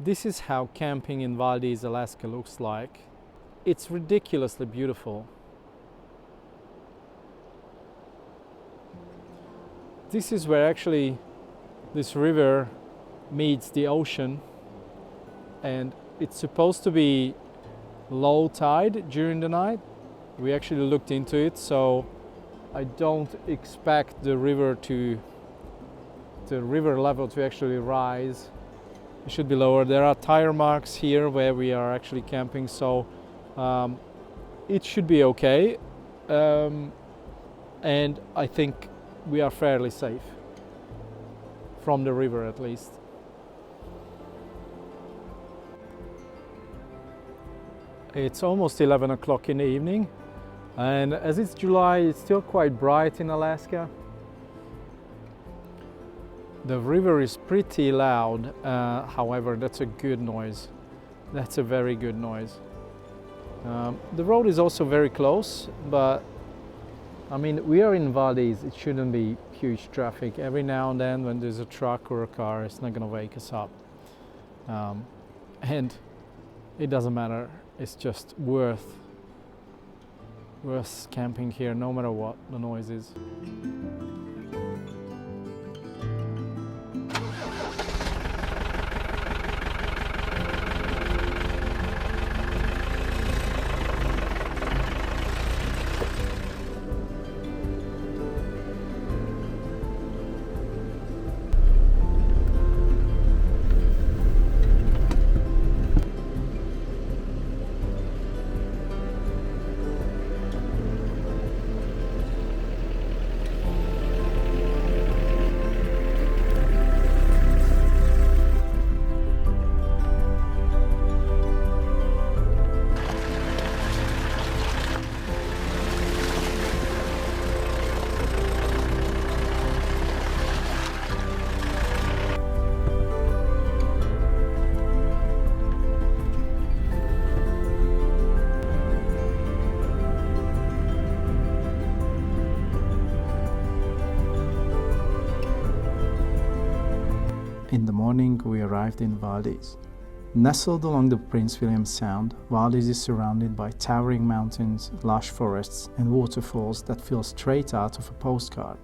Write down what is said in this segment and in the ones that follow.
This is how camping in Valdez, Alaska looks like. It's ridiculously beautiful. This is where actually this river meets the ocean, and it's supposed to be low tide during the night. We actually looked into it, so I don't expect the river level to actually rise. It should be lower. There are tire marks here where we are actually camping, so it should be okay. And I think we are fairly safe from the river, at least. It's almost 11 o'clock in the evening, and as it's July, it's still quite bright in Alaska. The river is pretty loud, however, that's a good noise. That's a very good noise. The road is also very close, but I mean, we are in Valdez, it shouldn't be huge traffic. Every now and then when there's a truck or a car, it's not gonna wake us up. And it doesn't matter, it's just worth camping here no matter what the noise is. In the morning, we arrived in Valdez. Nestled along the Prince William Sound, Valdez is surrounded by towering mountains, lush forests, and waterfalls that feel straight out of a postcard.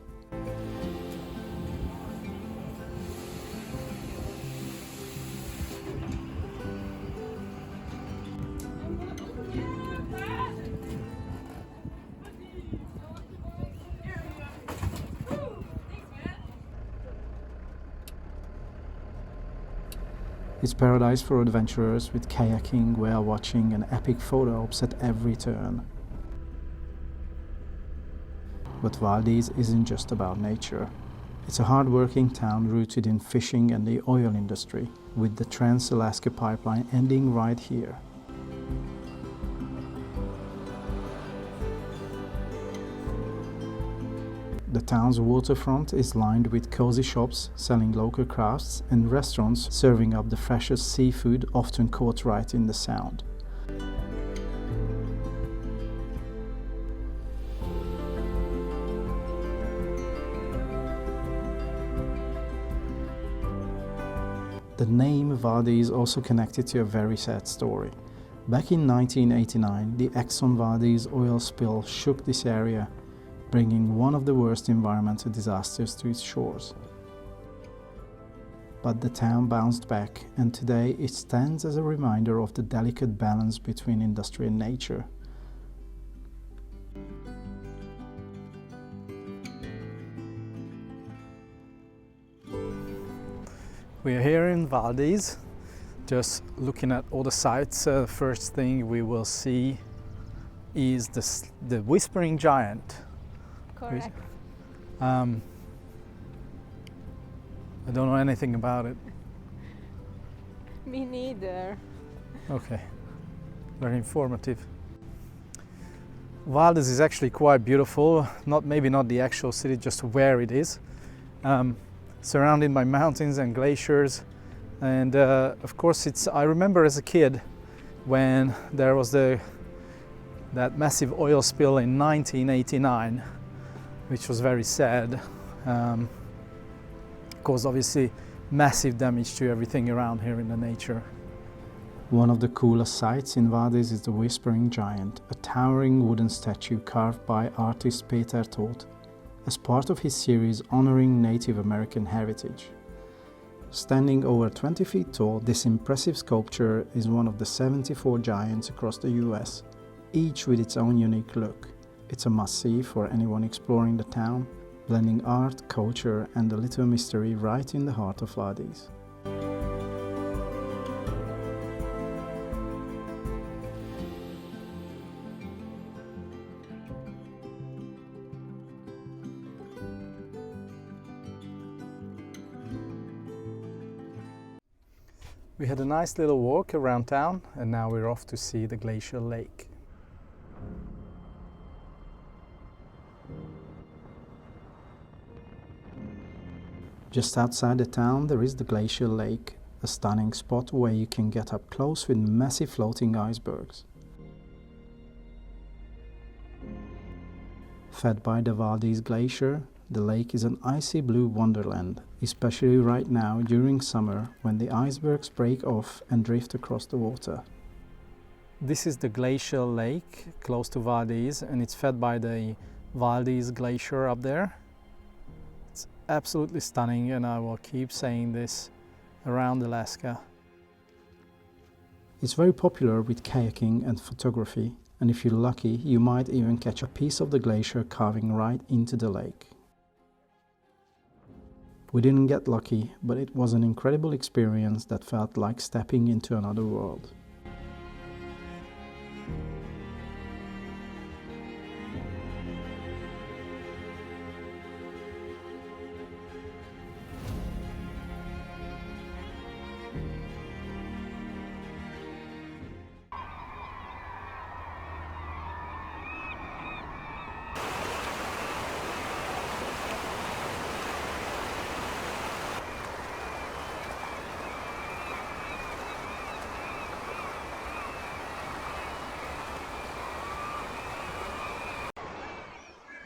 It's paradise for adventurers with kayaking, whale watching and epic photo ops at every turn. But Valdez isn't just about nature. It's a hard-working town rooted in fishing and the oil industry, with the Trans-Alaska Pipeline ending right here. The town's waterfront is lined with cozy shops selling local crafts and restaurants serving up the freshest seafood often caught right in the Sound. The name Valdez is also connected to a very sad story. Back in 1989, the Exxon Valdez oil spill shook this area, bringing one of the worst environmental disasters to its shores. But the town bounced back, and today it stands as a reminder of the delicate balance between industry and nature. We are here in Valdez, just looking at all the sights. First thing we will see is the Whispering Giant. Correct. I don't know anything about it. Me neither. Okay, very informative. Valdez is actually quite beautiful, maybe not the actual city, just where it is. Surrounded by mountains and glaciers, and of course I remember as a kid when there was that massive oil spill in 1989, which was very sad. Because obviously massive damage to everything around here in the nature. One of the coolest sights in Valdez is the Whispering Giant, a towering wooden statue carved by artist Tissot as part of his series honoring Native American heritage. Standing over 20 feet tall, this impressive sculpture is one of the 74 giants across the US, each with its own unique look. It's a must-see for anyone exploring the town, blending art, culture and a little mystery right in the heart of Valdez. We had a nice little walk around town and now we're off to see the Glacier Lake. Just outside the town there is the Glacier Lake, a stunning spot where you can get up close with massive floating icebergs. Fed by the Valdez Glacier, the lake is an icy blue wonderland, especially right now during summer when the icebergs break off and drift across the water. This is the Glacial Lake close to Valdez and it's fed by the Valdez Glacier up there. It's absolutely stunning and I will keep saying this around Alaska. It's very popular with kayaking and photography, and if you're lucky you might even catch a piece of the glacier carving right into the lake. We didn't get lucky, but it was an incredible experience that felt like stepping into another world.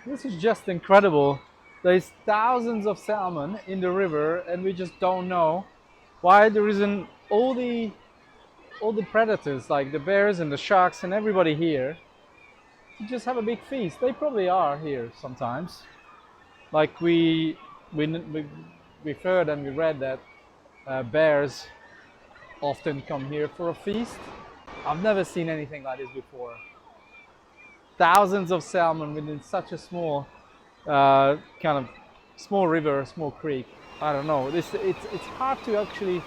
This is just incredible. There's thousands of salmon in the river and we just don't know why there isn't all the predators like the bears and the sharks and everybody here to just have a big feast. They probably are here sometimes. Like we've heard and we read that bears often come here for a feast. I've never seen anything like this before. Thousands of salmon within such a small kind of small river, small creek. I don't know. It's hard to actually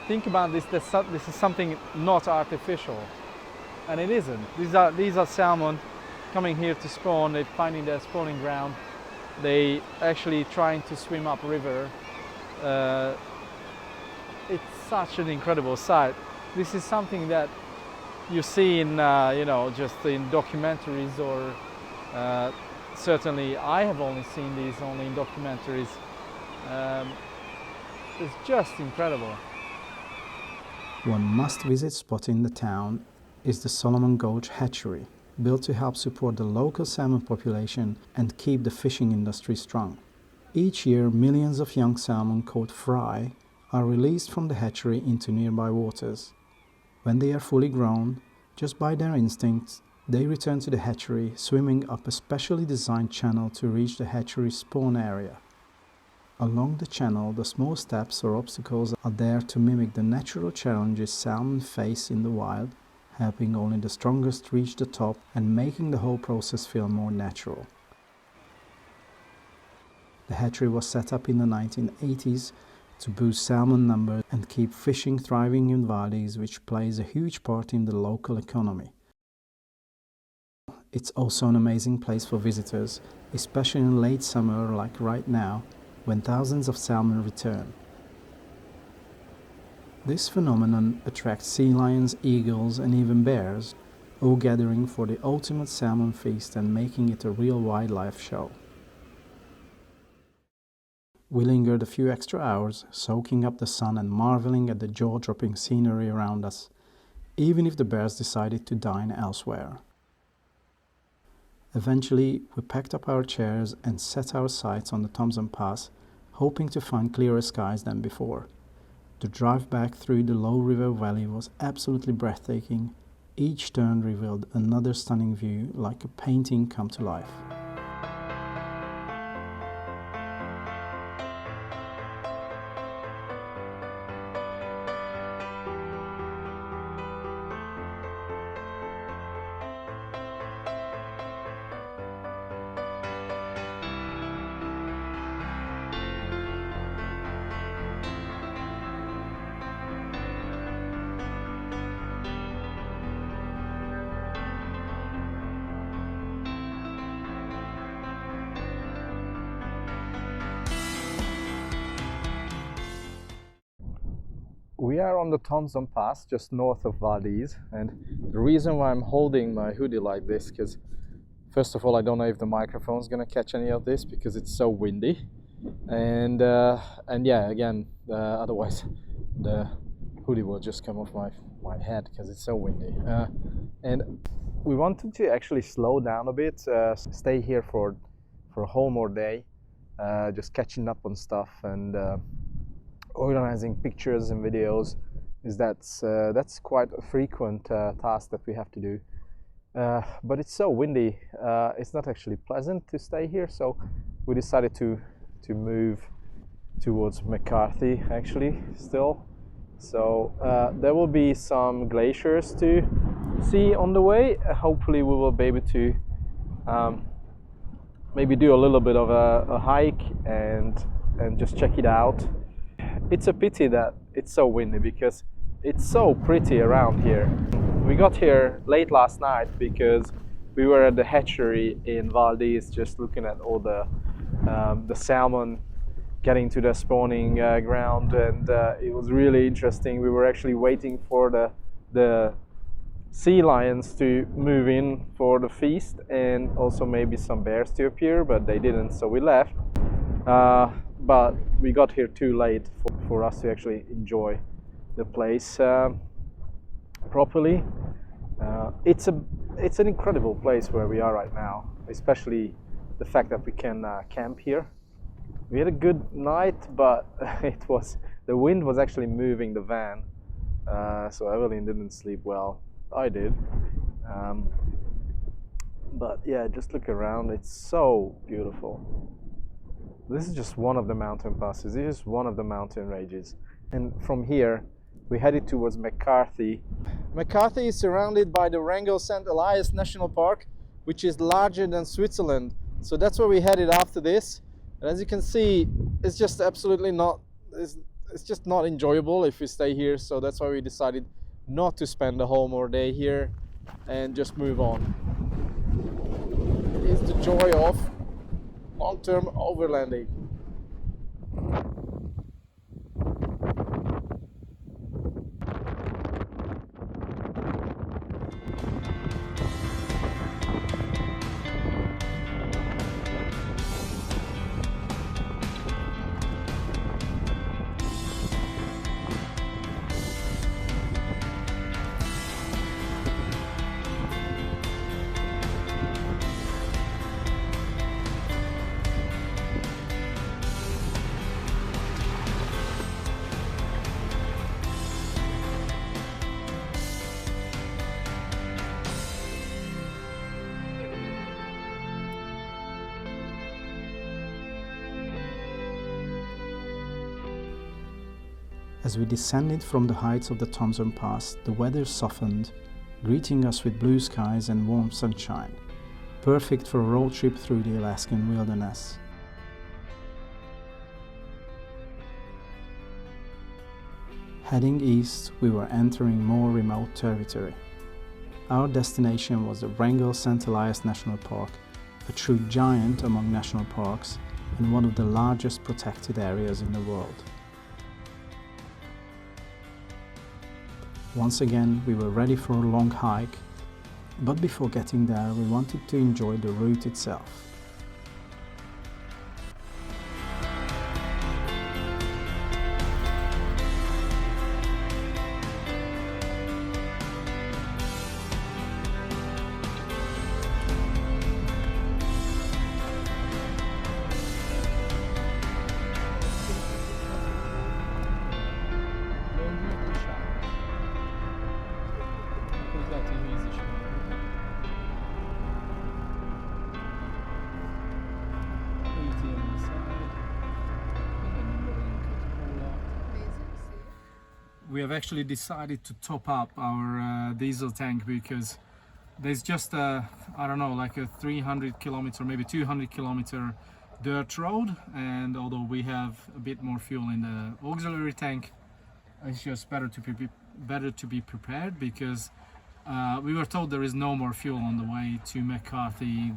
think about this. This is something not artificial, and it isn't. These are salmon coming here to spawn. They're finding their spawning ground. They actually trying to swim up river. It's such an incredible sight. This is something that you see in, you know, just in documentaries or certainly I have only seen these only in documentaries. It's just incredible. One must-visit spot in the town is the Salmon Gulch hatchery, built to help support the local salmon population and keep the fishing industry strong. Each year, millions of young salmon caught fry are released from the hatchery into nearby waters. When they are fully grown, just by their instincts, they return to the hatchery, swimming up a specially designed channel to reach the hatchery spawn area. Along the channel, the small steps or obstacles are there to mimic the natural challenges salmon face in the wild, helping only the strongest reach the top and making the whole process feel more natural. The hatchery was set up in the 1980s to boost salmon numbers and keep fishing thriving in Valdez, which plays a huge part in the local economy. It's also an amazing place for visitors, especially in late summer like right now, when thousands of salmon return. This phenomenon attracts sea lions, eagles and even bears, all gathering for the ultimate salmon feast and making it a real wildlife show. We lingered a few extra hours, soaking up the sun and marveling at the jaw-dropping scenery around us, even if the bears decided to dine elsewhere. Eventually, we packed up our chairs and set our sights on the Thompson Pass, hoping to find clearer skies than before. The drive back through the low river valley was absolutely breathtaking. Each turn revealed another stunning view, like a painting come to life. We are on the Thompson Pass, just north of Valdez, and the reason why I'm holding my hoodie like this, because first of all, I don't know if the microphone's gonna catch any of this because it's so windy, and yeah, again, otherwise the hoodie will just come off my head because it's so windy. And we wanted to actually slow down a bit, stay here for a whole more day, just catching up on stuff and organizing pictures and videos. That's quite a frequent task that we have to do, but it's so windy, it's not actually pleasant to stay here, so we decided to move towards McCarthy actually still. So there will be some glaciers to see on the way. Hopefully we will be able to maybe do a little bit of a hike and just check it out. It's a pity that it's so windy because it's so pretty around here. We got here late last night because we were at the hatchery in Valdez, just looking at all the salmon getting to the spawning ground, and it was really interesting. We were actually waiting for the sea lions to move in for the feast and also maybe some bears to appear, but they didn't, so we left. But we got here too late for us to actually enjoy the place properly. It's an incredible place where we are right now, especially the fact that we can camp here. We had a good night, but the wind was actually moving the van, so Evelyn didn't sleep well. I did, but yeah, just look around. It's so beautiful. This is just one of the mountain passes. This is one of the mountain ranges, and from here we headed towards McCarthy. McCarthy is surrounded by the Wrangell-St. Elias National Park, which is larger than Switzerland. So that's where we headed after this. And as you can see, it's just absolutely not, it's just not enjoyable if we stay here. So that's why we decided not to spend the whole more day here and just move on. It is the joy of long-term overlanding. As we descended from the heights of the Thompson Pass, the weather softened, greeting us with blue skies and warm sunshine, perfect for a road trip through the Alaskan wilderness. Heading east, we were entering more remote territory. Our destination was the Wrangell-St. Elias National Park, a true giant among national parks and one of the largest protected areas in the world. Once again, we were ready for a long hike, but before getting there, we wanted to enjoy the route itself. we have actually decided to top up our diesel tank because there's just a, I don't know, like a 300 kilometer, maybe 200 kilometer dirt road, and although we have a bit more fuel in the auxiliary tank, it's just better to be prepared because we were told there is no more fuel on the way to McCarthy.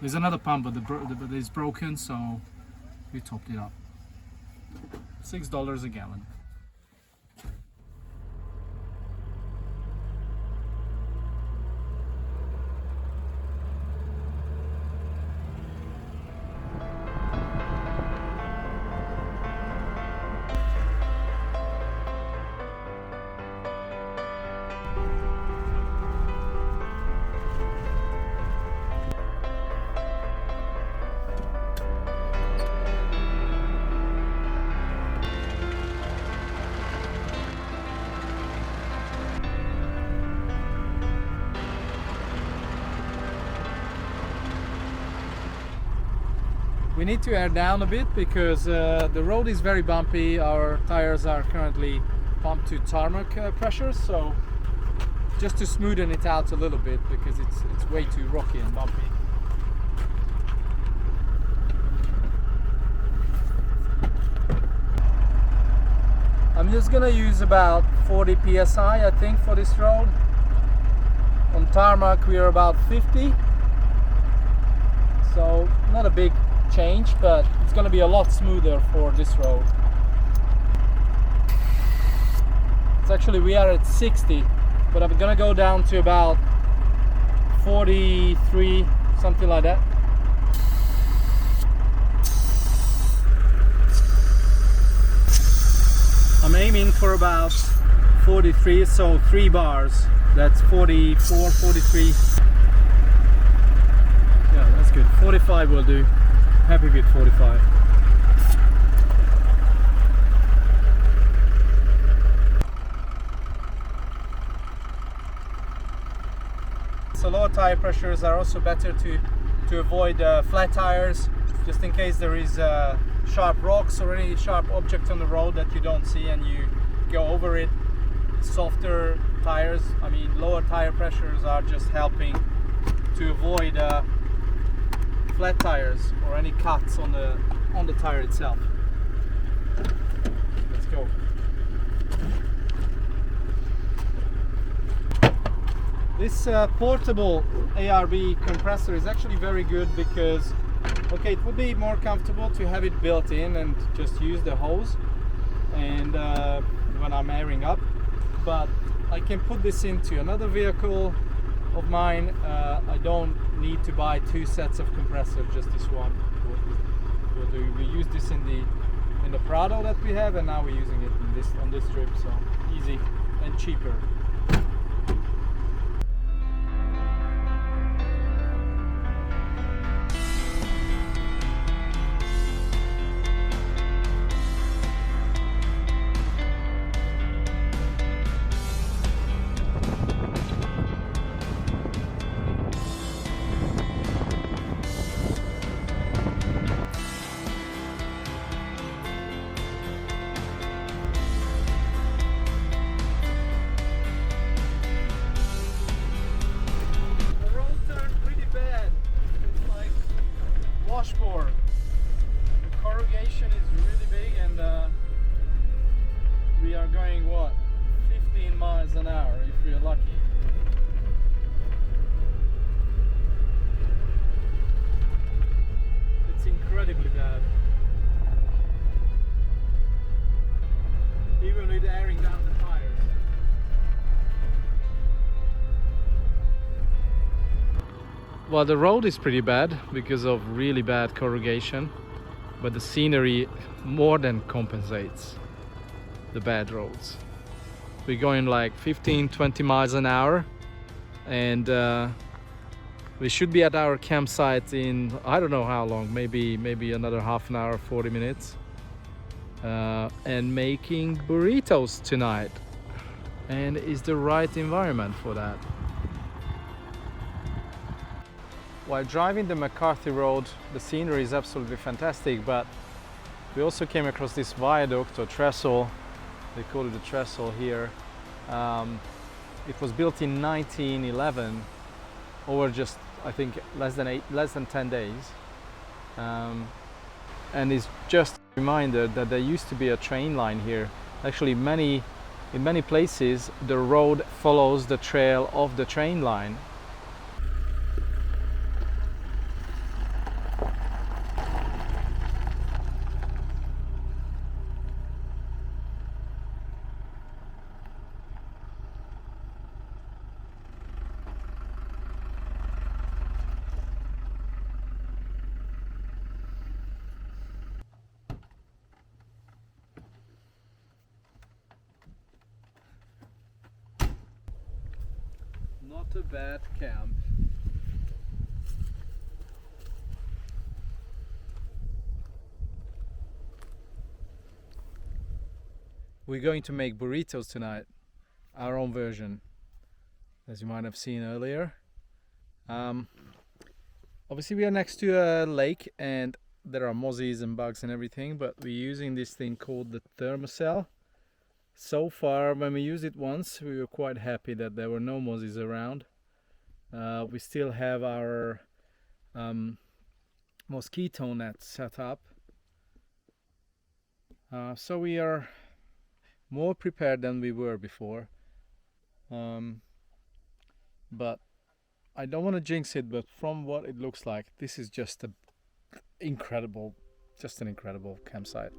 There's another pump, but it's broken, so we topped it up. $6 a gallon. We need to air down a bit because the road is very bumpy. Our tires are currently pumped to tarmac pressure, so just to smoothen it out a little bit because it's way too rocky and bumpy. I'm just gonna use about 40 psi, I think, for this road. On tarmac we are about 50, so not a big change, but it's going to be a lot smoother for this road. It's actually, we are at 60, but I'm going to go down to about 43, something like that. I'm aiming for about 43, so 3 bars. That's 44, 43. Yeah, that's good. 45 will do. Happy with 45. So lower tire pressures are also better to avoid flat tires, just in case there is sharp rocks or any sharp object on the road that you don't see and you go over it. Softer tires, I mean lower tire pressures, are just helping to avoid flat tires or any cuts on the tire itself. Let's go. This portable ARB compressor is actually very good because, okay, it would be more comfortable to have it built in and just use the hose and when I'm airing up, but I can put this into another vehicle of mine. I don't need to buy 2 sets of compressors, just this one will do. We use this in the Prado that we have, and now we're using it on this trip, so easy and cheaper. Washboard. The corrugation is really big, and we are going what, 15 miles an hour if we're lucky. It's incredibly bad. Even with airing down the tires. Well, the road is pretty bad because of really bad corrugation, but the scenery more than compensates the bad roads. We're going like 15-20 miles an hour, and we should be at our campsite in I don't know how long, maybe another half an hour, 40 minutes, and making burritos tonight. And is the right environment for that. While driving the McCarthy Road, the scenery is absolutely fantastic, but we also came across this viaduct or trestle They call it the trestle here. It was built in 1911, over just, I think, less than 10 days. And it's just a reminder that there used to be a train line here. Actually, in many places, the road follows the trail of the train line. Not a bad camp. We're going to make burritos tonight, our own version, as you might have seen earlier. Obviously we are next to a lake and there are mozzies and bugs and everything, but we're using this thing called the thermocell. So far, when we used it once, we were quite happy that there were no mozzies around. We still have our mosquito net set up. So we are more prepared than we were before. But I don't want to jinx it, but from what it looks like, this is just an incredible campsite.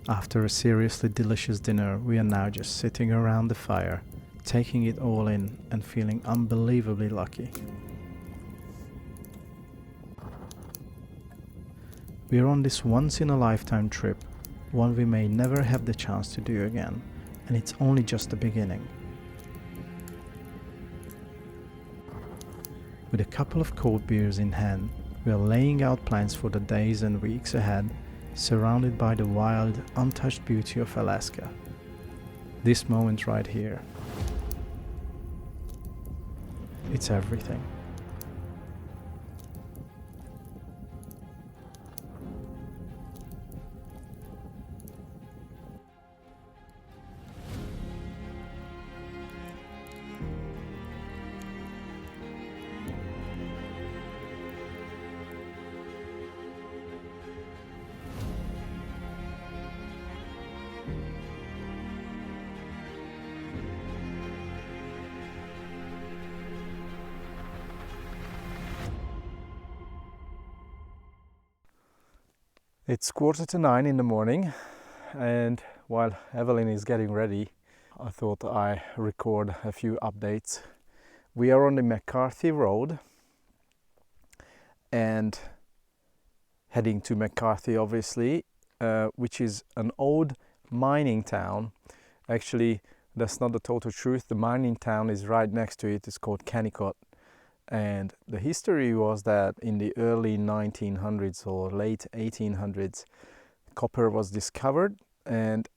After a seriously delicious dinner, we are now just sitting around the fire, taking it all in and feeling unbelievably lucky. We are on this once-in-a-lifetime trip, one we may never have the chance to do again, and it's only just the beginning. With a couple of cold beers in hand, we are laying out plans for the days and weeks ahead, surrounded by the wild, untouched beauty of Alaska. This moment right here, it's everything. It's 8:45 in the morning, and while Evelyn is getting ready, I thought I record a few updates. We are on the McCarthy Road and heading to McCarthy, obviously, which is an old mining town. Actually, that's not the total truth. The mining town is right next to it. It's called Kennecott. And the history was that in the early 1900s or late 1800s, copper was discovered, and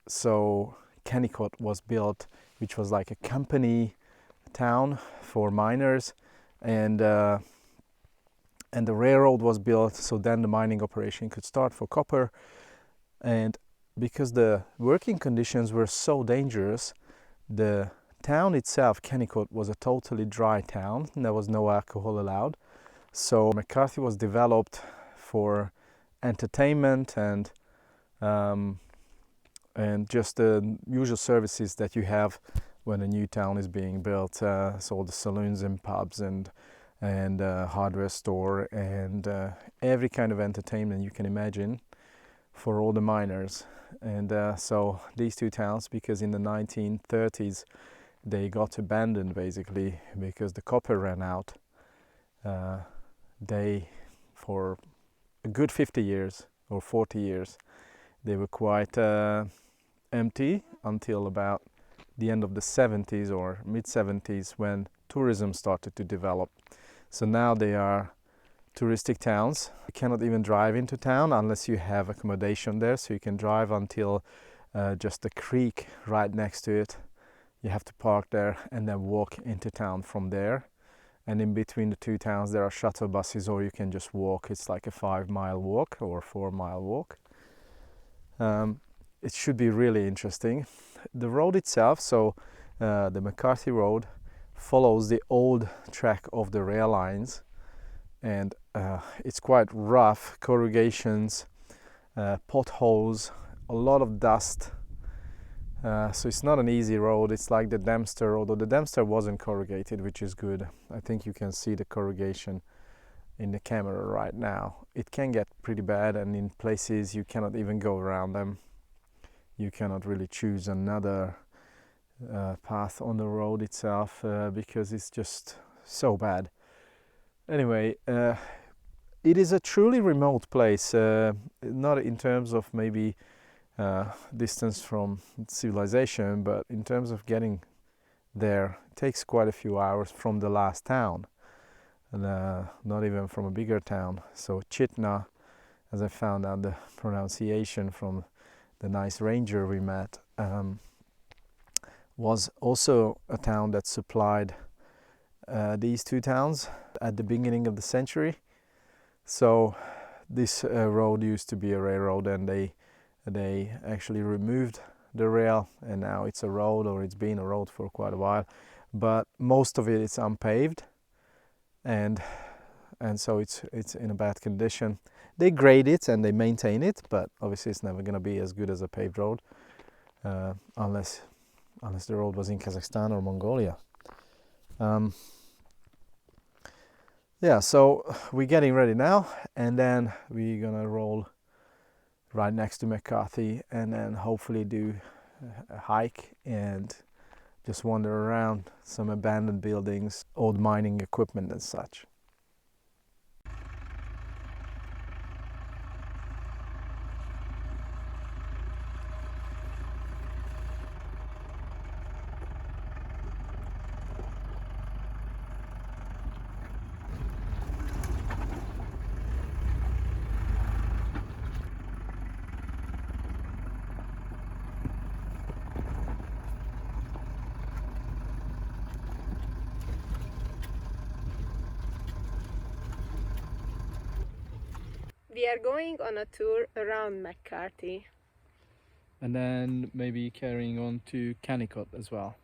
so Kennecott was built, which was like a company town for miners, and the railroad was built, so then the mining operation could start for copper. And because the working conditions were so dangerous, the town itself, Kennecott, was a totally dry town. There was no alcohol allowed. So McCarthy was developed for entertainment and just the usual services that you have when a new town is being built. So the saloons and pubs and hardware store and every kind of entertainment you can imagine for all the miners. And so these two towns, because in the 1930s they got abandoned basically because the copper ran out, for a good 50 years or 40 years they were quite empty until about the end of the 70s or mid 70s, when tourism started to develop. So now they are touristic towns. You cannot even drive into town unless you have accommodation there, so you can drive until just the creek right next to it. You have to park there and then walk into town from there. And in between the two towns there are shuttle buses, or you can just walk. It's like a 5-mile walk or 4-mile walk. It should be really interesting. The road itself, so the McCarthy Road, follows the old track of the rail lines, and it's quite rough. Corrugations, potholes, a lot of dust. So it's not an easy road. It's like the Dempster, although the Dempster wasn't corrugated, which is good. I think you can see the corrugation in the camera right now. It can get pretty bad, and in places you cannot even go around them. You cannot really choose another path on the road itself because it's just so bad. Anyway, it is a truly remote place, not in terms of maybe distance from civilization, but in terms of getting there, it takes quite a few hours from the last town, and not even from a bigger town. So Chitna, as I found out the pronunciation from the nice ranger we met, was also a town that supplied these two towns at the beginning of the century. So this road used to be a railroad, and they actually removed the rail, and now it's a road, or it's been a road for quite a while, but most of it is unpaved, and so it's in a bad condition. They grade it and they maintain it, but obviously it's never going to be as good as a paved road, unless the road was in Kazakhstan or Mongolia. Yeah, so we're getting ready now, and then we're gonna roll right next to McCarthy, and then hopefully do a hike and just wander around some abandoned buildings, old mining equipment and such. We are going on a tour around McCarthy. And then maybe carrying on to Kennecott as well.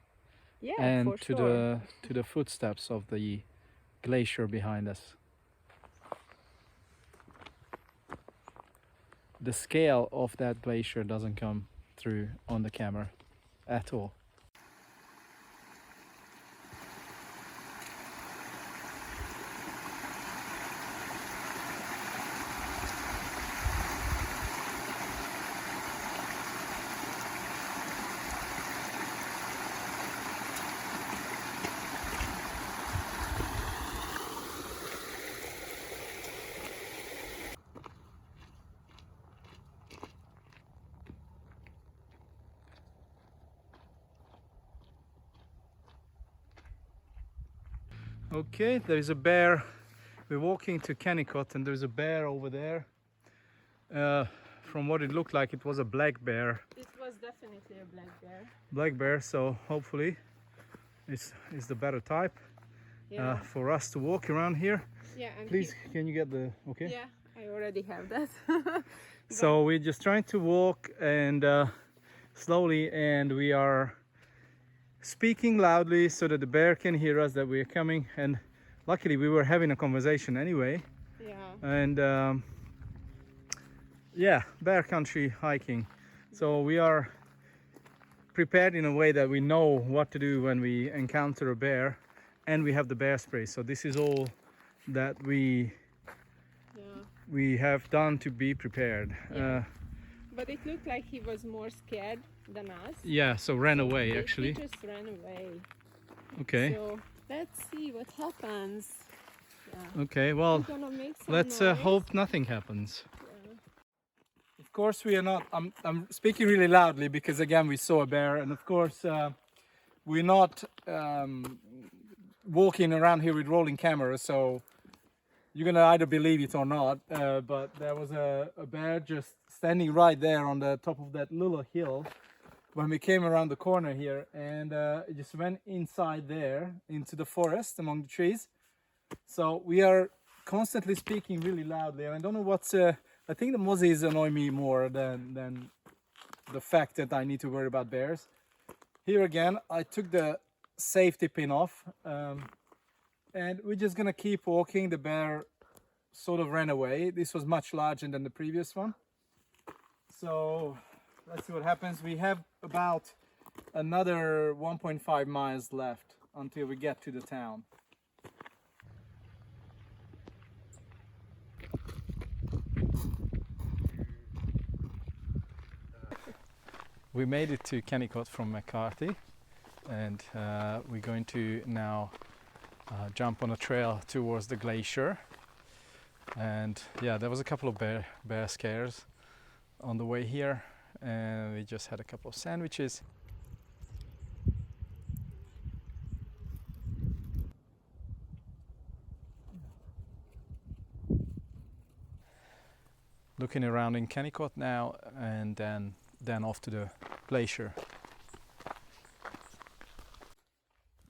Yeah, And for to sure. the footsteps of the glacier behind us. The scale of that glacier doesn't come through on the camera at all. Okay, there is a bear. We're walking to Kennecott and there's a bear over there. From what it looked like, it was a black bear. It was definitely a black bear. Black bear, so hopefully it's the better type for us to walk around here. Yeah, and Please, can you get the, okay? yeah, I already have that. So we're just trying to walk and slowly, and we are speaking loudly so that the bear can hear us that we are coming. And luckily we were having a conversation anyway. Yeah. And yeah, bear country hiking. So we are prepared in a way that we know what to do when we encounter a bear, and we have the bear spray. So this is all that we have done to be prepared. Yeah. But it looked like he was more scared than us. Yeah, so ran away actually. He just ran away. Okay. So let's see what happens. Yeah. Okay, well, We're gonna make some let's noise. hope nothing happens. Yeah. Of course we are not, I'm speaking really loudly because again we saw a bear, and of course we're not walking around here with rolling cameras, so you're gonna either believe it or not, but there was a bear just standing right there on the top of that little hill when we came around the corner here, and it just went inside there into the forest among the trees. So we are constantly speaking really loudly, and I don't know what's I think the mozzies annoy me more than the fact that I need to worry about bears. Here again I took the safety pin off, and we're just gonna keep walking. The bear sort of ran away. This was much larger than the previous one. So let's see what happens. We have about another 1.5 miles left until we get to the town. We made it to Kennecott from McCarthy, and we're going to now jump on a trail towards the glacier. And yeah, there was a couple of bear scares on the way here, and we just had a couple of sandwiches. Looking around in Kennecott now, and then off to the glacier.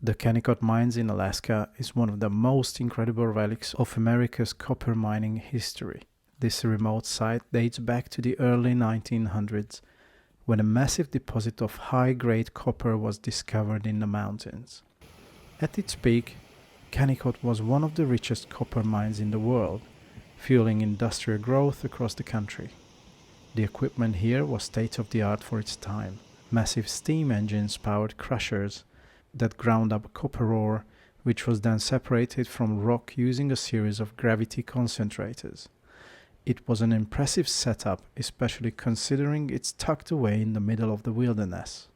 The Kennecott Mines in Alaska is one of the most incredible relics of America's copper mining history. This remote site dates back to the early 1900s, when a massive deposit of high-grade copper was discovered in the mountains. At its peak, Kennecott was one of the richest copper mines in the world, fueling industrial growth across the country. The equipment here was state-of-the-art for its time. Massive steam engines powered crushers that ground up copper ore, which was then separated from rock using a series of gravity concentrators. It was an impressive setup, especially considering it's tucked away in the middle of the wilderness.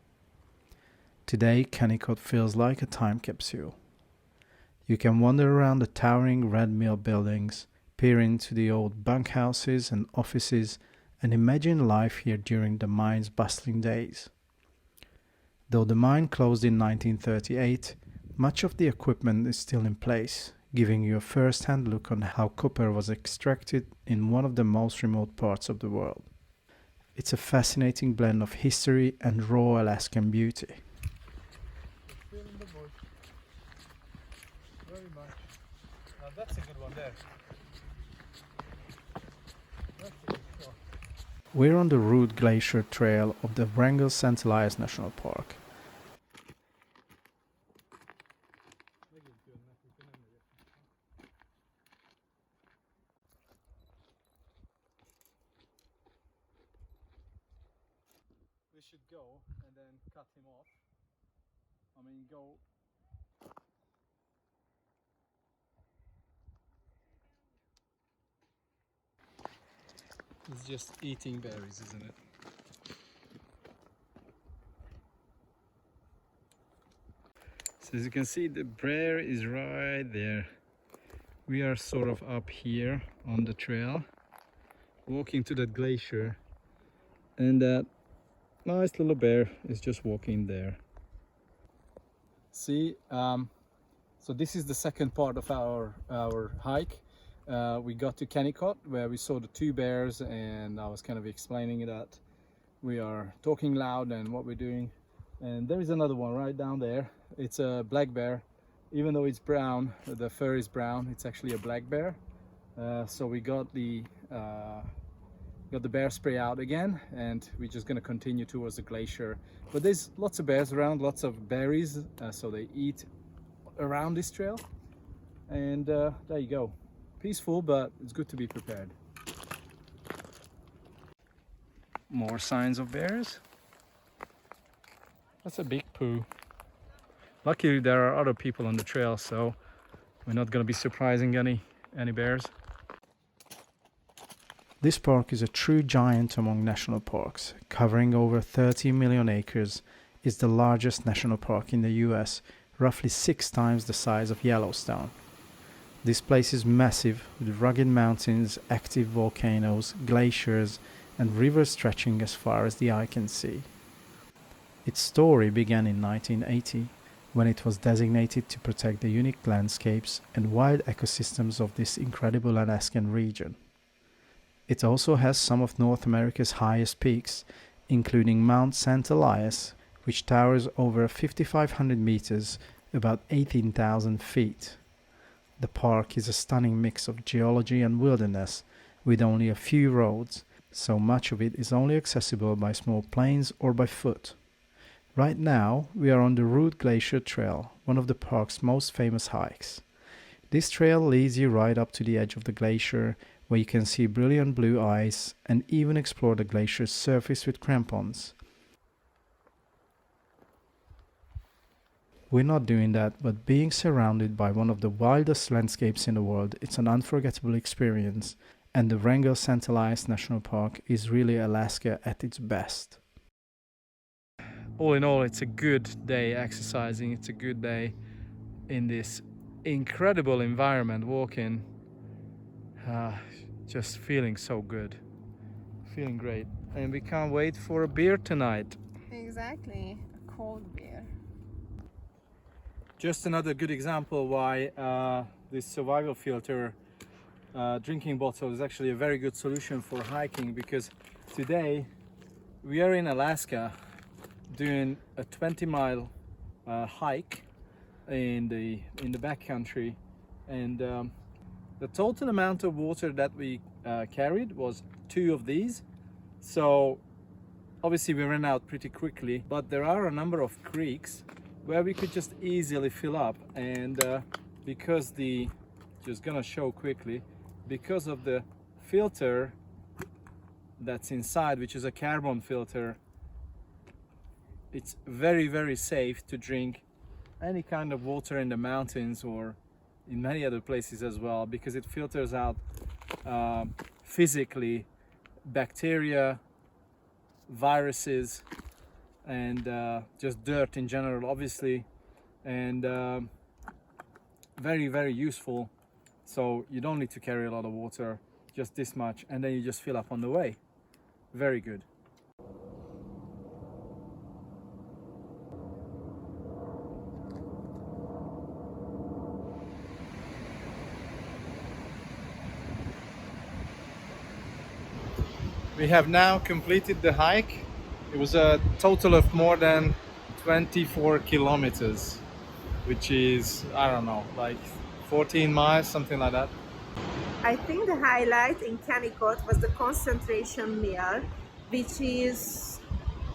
Today, Kennecott feels like a time capsule. You can wander around the towering red mill buildings, peer into the old bunkhouses and offices, and imagine life here during the mine's bustling days. Though the mine closed in 1938, much of the equipment is still in place, giving you a first-hand look on how copper was extracted in one of the most remote parts of the world. It's a fascinating blend of history and raw Alaskan beauty. Very much. Now that's a good one there. We're on the route Glacier Trail of the Wrangell-St. Elias National Park. We should go and then cut him off. I mean, go. He's just eating berries, isn't it? So as you can see, the bear is right there. We are sort of up here on the trail, walking to that glacier, and that nice little bear is just walking there. See, so this is the second part of our hike. We got to Kennecott, where we saw the two bears, and I was kind of explaining that we are talking loud and what we're doing. And there is another one right down there. It's a black bear. Even though it's brown, the fur is brown, it's actually a black bear. So we got the bear spray out again, and we're just going to continue towards the glacier. But there's lots of bears around, lots of berries, so they eat around this trail. And there you go. Peaceful, but it's good to be prepared. More signs of bears. That's a big poo. Luckily there are other people on the trail, so we're not going to be surprising any bears. This park is a true giant among national parks. Covering over 30 million acres, is the largest national park in the US, roughly 6 times the size of Yellowstone. This place is massive, with rugged mountains, active volcanoes, glaciers, and rivers stretching as far as the eye can see. Its story began in 1980, when it was designated to protect the unique landscapes and wild ecosystems of this incredible Alaskan region. It also has some of North America's highest peaks, including Mount St. Elias, which towers over 5,500 meters, about 18,000 feet. The park is a stunning mix of geology and wilderness, with only a few roads, so much of it is only accessible by small planes or by foot. Right now, we are on the route Glacier Trail, one of the park's most famous hikes. This trail leads you right up to the edge of the glacier, where you can see brilliant blue ice and even explore the glacier's surface with crampons. We're not doing that, but being surrounded by one of the wildest landscapes in the world, it's an unforgettable experience, and the Wrangell-St. Elias National Park is really Alaska at its best. All in all, it's a good day exercising. It's a good day in this incredible environment, walking. Just feeling so good. Feeling great. And we can't wait for a beer tonight. Exactly, a cold beer. Just another good example why this survival filter drinking bottle is actually a very good solution for hiking, because today we are in Alaska doing a 20-mile hike in the backcountry, and the total amount of water that we carried was 2 of these. So obviously we ran out pretty quickly, but there are a number of creeks where we could just easily fill up, and because just gonna show quickly, because of the filter that's inside, which is a carbon filter, it's very, very safe to drink any kind of water in the mountains or in many other places as well, because it filters out physically bacteria, viruses, and just dirt in general, obviously, and very, very useful. So you don't need to carry a lot of water, just this much, and then you just fill up on the way. Very good. We have now completed the hike. It was a total of more than 24 kilometers, which is, I don't know, like 14 miles, something like that. I think the highlight in Kennecott was the concentration mill, which is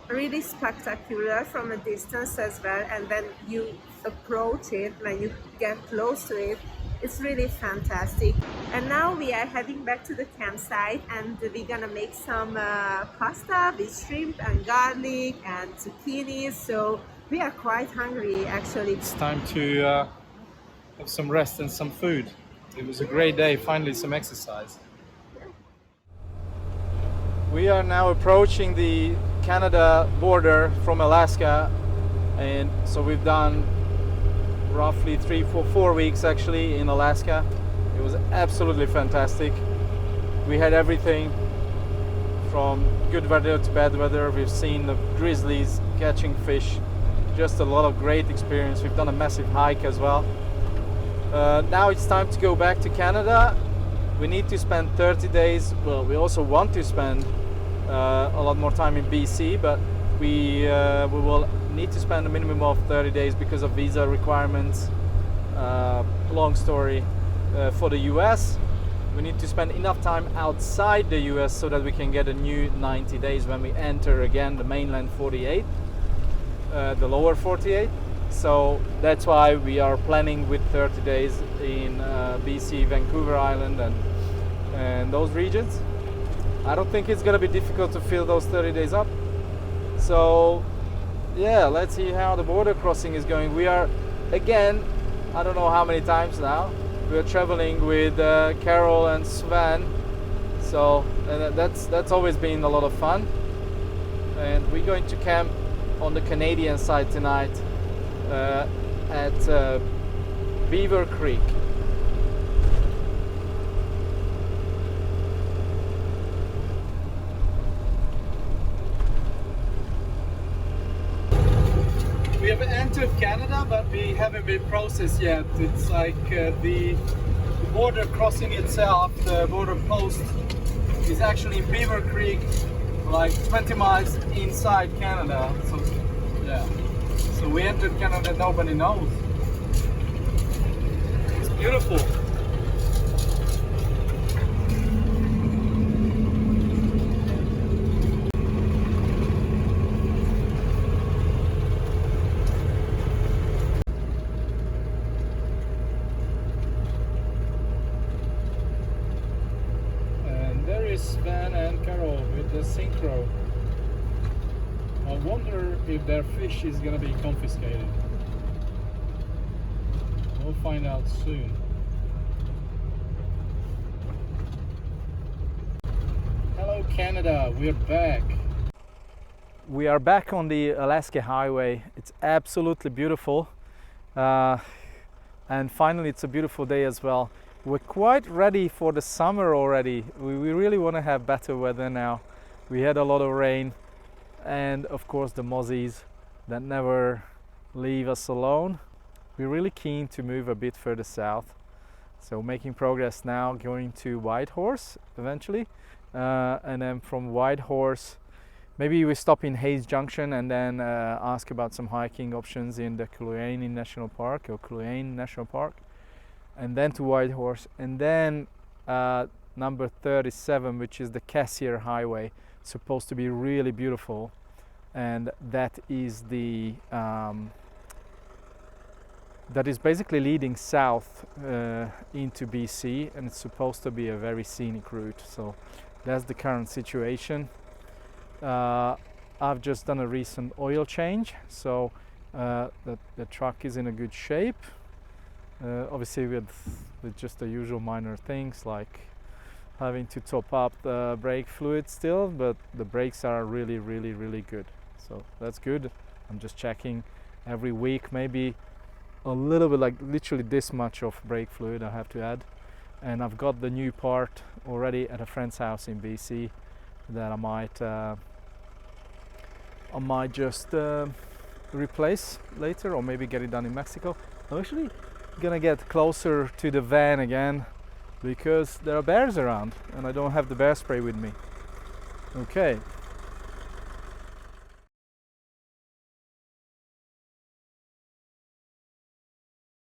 really spectacular from a distance as well, and when you approach it, when you get close to it, it's really fantastic. And now we are heading back to the campsite, and we're gonna make some pasta with shrimp and garlic and zucchini, so we are quite hungry actually. It's time to have some rest and some food. It was a great day, finally some exercise. We are now approaching the Canada border from Alaska, and so we've done roughly 4 weeks actually in Alaska. It was absolutely fantastic. We had everything from good weather to bad weather. We've seen the grizzlies catching fish, just a lot of great experience. We've done a massive hike as well. Now it's time to go back to Canada. We need to spend 30 days. Well, we also want to spend a lot more time in BC, but we will need to spend a minimum of 30 days because of visa requirements. Long story. For the US, we need to spend enough time outside the US so that we can get a new 90 days when we enter again the mainland 48, the lower 48. So that's why we are planning with 30 days in BC, Vancouver Island and those regions. I don't think it's gonna be difficult to fill those 30 days up. So yeah, let's see how the border crossing is going. We are, again, I don't know how many times now, we're traveling with Carol and Sven. So that's always been a lot of fun. And we're going to camp on the Canadian side tonight at Beaver Creek. We have entered Canada, but we haven't been processed yet. It's like the border crossing itself, the border post, is actually in Beaver Creek, like 20 miles inside Canada. So yeah, so we entered Canada, nobody knows. It's beautiful. Sven and Carol with the synchro. I wonder if their fish is gonna be confiscated. We'll find out soon. Hello Canada, we're back. We are back on the Alaska Highway. It's absolutely beautiful. And finally it's a beautiful day as well. We're quite ready for the summer already. We really want to have better weather now. We had a lot of rain, and of course the mozzies that never leave us alone. We're really keen to move a bit further south, so making progress now, going to Whitehorse eventually, and then from Whitehorse maybe we stop in Hayes Junction and then ask about some hiking options in the Kluane National Park or Kluane National Park, and then to Whitehorse, and then number 37, which is the Cassiar Highway, supposed to be really beautiful, and that is the that is basically leading south into BC, and it's supposed to be a very scenic route. So that's the current situation. I've just done a recent oil change, so the truck is in a good shape. Obviously with just the usual minor things like having to top up the brake fluid still, but the brakes are really good, so that's good. I'm just checking every week, maybe a little bit, like literally this much of brake fluid I have to add. And I've got the new part already at a friend's house in BC that I might just replace later, or maybe get it done in Mexico. I'm actually gonna get closer to the van again because there are bears around and I don't have the bear spray with me. Okay.